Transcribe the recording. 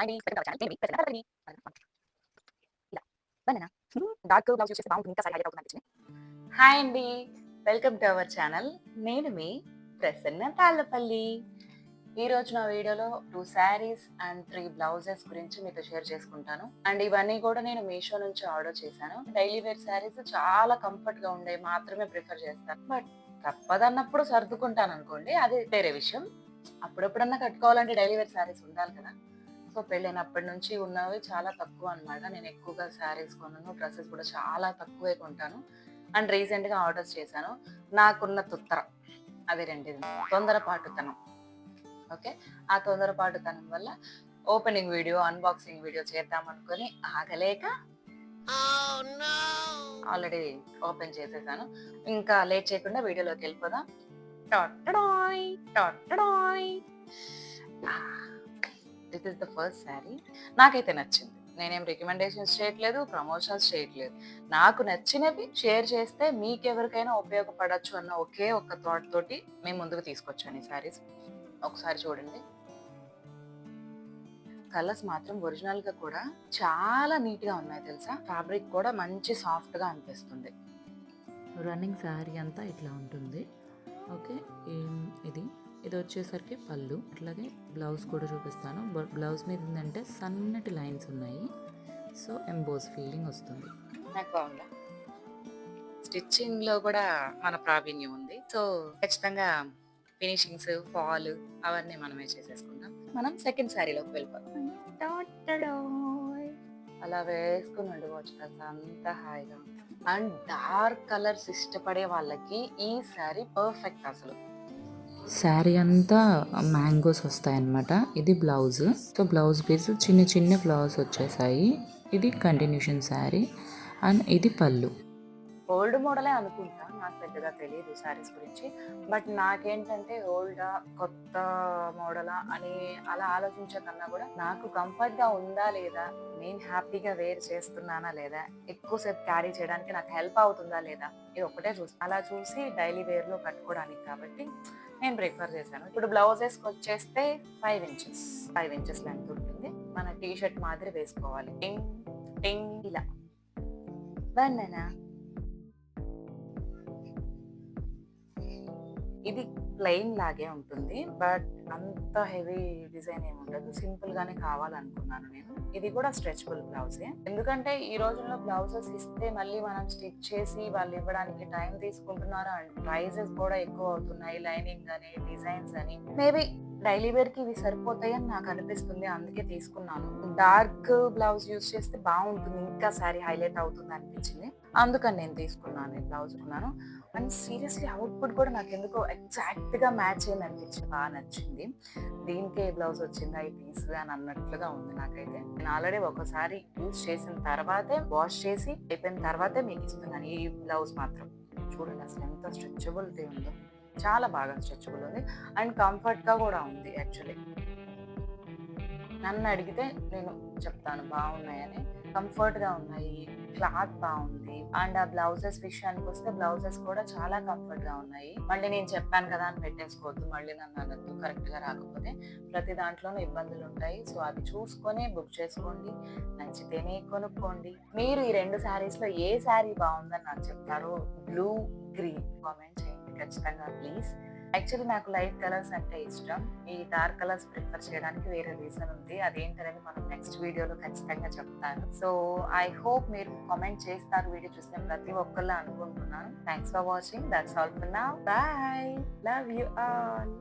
And ఇలా banana dark blouse use చేస్తే బాగుంటుంది, ఇంకా హైలైట్ అవుతుంది అనిపించింది. హాయ్ అండి, వెల్కమ్ టు అవర్ ఛానల్. నేను మీ ప్రసన్న తాళ్ళపల్లి. ఈరోజు నా వీడియోలో 2 శారీస్ అండ్ 3 బ్లౌజెస్ గురించి మీతో షేర్ చేసుకుంటాను. అండ్ ఇవన్నీ కూడా నేను మీషో నుంచి ఆర్డర్ చేశాను. డైలీ వేర్ శారీస్ చాలా కంఫర్ట్ గా ఉండే మాత్రమే ప్రిఫర్ చేస్తాను. బట్ తప్పదన్నప్పుడు సర్దుకుంటాను అనుకోండి, అది వేరే విషయం. అప్పుడప్పుడన్నా కట్టుకోవాలంటే డైలీ వేర్ శారీస్ ఉండాలి కదా. సో పెళ్ళైనప్పటి నుంచి ఉన్నవి చాలా తక్కువ అన్నమాట. నేను ఎక్కువగా శారీస్ కొనను, డ్రెస్సెస్ కూడా చాలా తక్కువే కొంటాను. అండ్ రీసెంట్గా ఆర్డర్స్ చేశాను. నాకున్న తుత్తర అది రెండిది, తొందరపాటుతనం. ఓకే, ఆ తొందరపాటుతనం వల్ల ఓపెనింగ్ వీడియో, అన్బాక్సింగ్ వీడియో చేద్దాం అనుకుని ఆగలేక ఆల్రెడీ ఓపెన్ చేసేసాను. ఇంకా లేట్ చేయకుండా వీడియోలోకి వెళ్ళిపోదాం. టొట్టడాయ్, టొట్టడాయ్. This is the first sari. నాకైతే నచ్చింది. నేనేం రికమెండేషన్స్ చేయట్లేదు, ప్రమోషన్స్ చేయట్లేదు. నాకు నచ్చినవి షేర్ చేస్తే మీకెవరికైనా ఉపయోగపడచ్చు అన్న ఒకే ఒక్క థాట్ తోటి మేము ముందుకు తీసుకొచ్చాను ఈ శారీస్. ఒకసారి చూడండి. కలర్స్ మాత్రం ఒరిజినల్ గా కూడా చాలా నీట్ గా ఉన్నాయి తెలుసా. ఫ్యాబ్రిక్ కూడా మంచి సాఫ్ట్ గా అనిపిస్తుంది. రన్నింగ్ శారీ అంతా ఇట్లా ఉంటుంది. ఓకే, ఇది ఇది వచ్చేసరికి పళ్ళు. అట్లాగే బ్లౌజ్ కూడా చూపిస్తాను. బ్లౌజ్ మీద ఏంటంటే సన్నటి లైన్స్ ఉన్నాయి, సో ఎంబోస్ ఫీలింగ్ వస్తుంది. నాకు బాగుందా? స్టిచ్చింగ్ లో కూడా మన ప్రావీణ్యం ఉంది. సో ఖచ్చితంగా ఫినిషింగ్స్, ఫాల్ అవన్నీ మనమే చేసేసుకుంటాం. మనం సెకండ్ శారీలోకి వెళ్ళిపోతాం. అలా వేసుకుని ఉండిపోవచ్చు కదా, అంత హాయిగా. అండ్ డార్క్ కలర్స్ ఇష్టపడే వాళ్ళకి ఈ శారీ పర్ఫెక్ట్ అసలు. శారీ అంతా మ్యాంగోస్ వస్తాయన్నమాట. ఇది బ్లౌజ్. సో బ్లౌజ్ పీస్ చిన్న చిన్న ఫ్లవర్స్ వచ్చేసాయి. ఇది కంటిన్యూషన్ శారీ అండ్ ఇది పళ్ళు. ఓల్డ్ మోడలే అనుకుంటా, నాకు పెద్దగా తెలియదు శారీస్ గురించి. బట్ నాకేంటంటే ఓల్డా కొత్త మోడలా అని అలా ఆలోచించకన్నా కూడా నాకు కంఫర్ట్ గా ఉందా లేదా, నేను హ్యాపీగా వేర్ చేస్తున్నానా లేదా, ఎక్కువసేపు క్యారీ చేయడానికి నాకు హెల్ప్ అవుతుందా లేదా, ఇది ఒకటే చూస్తాను. అలా చూసి డైలీ వేర్ లో కట్టుకోవడానికి కాబట్టి నేను ప్రిఫర్ చేశాను. ఇప్పుడు బ్లౌజెస్ వచ్చేస్తే 5 ఇంచెస్ లెంత్ ఉంటుంది. మన టీ షర్ట్ మాదిరి వేసుకోవాలి. టింగ్ టింగ్ ఇలా. బనానా ఇది ప్లెయిన్ లాగే ఉంటుంది, బట్ అంత హెవీ డిజైన్ ఏమి ఉండదు. సింపుల్ గానే కావాలనుకున్నాను నేను. ఇది కూడా స్ట్రెచబుల్ బ్లౌజే. ఎందుకంటే ఈ రోజుల్లో బ్లౌజెస్ ఇస్తే మళ్ళీ మనం స్టిచ్ చేసి వాళ్ళు ఇవ్వడానికి టైం తీసుకుంటున్నారు. అండ్ ప్రైజెస్ కూడా ఎక్కువ అవుతున్నాయి. లైనింగ్ అని, డిజైన్స్ అని. మేబీ డైలీ వేర్ కి ఇవి సరిపోతాయని నాకు అనిపిస్తుంది, అందుకే తీసుకున్నాను. డార్క్ బ్లౌజ్ యూస్ చేస్తే బాగుంటుంది, ఇంకా శారీ హైలైట్ అవుతుంది అనిపించింది, అందుకని నేను తీసుకున్నాను. ఈ బ్లౌజ్ కొన్నాను. అండ్ సీరియస్లీ అవుట్పుట్ కూడా నాకు ఎందుకో ఎగ్జాక్ట్ గా మ్యాచ్ అయింది అనిపించింది, బాగా నచ్చింది. దీనికే బ్లౌజ్ వచ్చిందా ఈ పీస్ అని అన్నట్లుగా ఉంది నాకైతే. నేను ఆల్రెడీ ఒకసారి యూజ్ చేసిన తర్వాతే, వాష్ చేసి అయిపోయిన తర్వాతే మీకు ఇస్తున్నాను ఈ బ్లౌజ్ మాత్రం. చూడండి అసలు ఎంత స్ట్రెచబిలిటీ ఉందో, చాలా బాగా స్ట్రెచబుల్ ఉంది అండ్ కంఫర్ట్ గా కూడా ఉంది. యాక్చువల్లీ నన్ను అడిగితే నేను చెప్తాను బాగున్నాయని. కంఫర్ట్ గా ఉన్నాయి, క్లాత్ బాగుంది. అండ్ ఆ బ్లౌజెస్ విషయానికి వస్తే బ్లౌజెస్ కూడా చాలా కంఫర్ట్ గా ఉన్నాయి. మళ్ళీ నేను చెప్పాను కదా అని పెట్టేసుకోవద్దు, మళ్ళీ నన్ను అనొద్దు కరెక్ట్ గా రాకపోతే. ప్రతి దాంట్లోనూ ఇబ్బందులు ఉంటాయి. సో అది చూసుకొని బుక్ చేసుకోండి, నచ్చితేనే కొనుక్కోండి. మీరు ఈ 2 శారీస్ లో ఏ శారీ బాగుందని నాకు చెప్తారో బ్లూ, గ్రీన్ కామెంట్ చేయండి ఖచ్చితంగా ప్లీజ్. యాక్చువల్లీ నాకు లైట్ కలర్స్ అంటే ఇష్టం. ఈ డార్క్ కలర్స్ ప్రిఫర్ చేయడానికి వేరే రీజన్ ఉంది, అదేంటనేది మనం నెక్స్ట్ వీడియోలో ఖచ్చితంగా చెప్తాను. సో ఐ హోప్ మీరు కామెంట్ చేస్తారు వీడియో చూసిన ప్రతి ఒక్కళ్ళు అనుకుంటున్నాను. Thanks for watching. That's all for now. Bye. Love you all.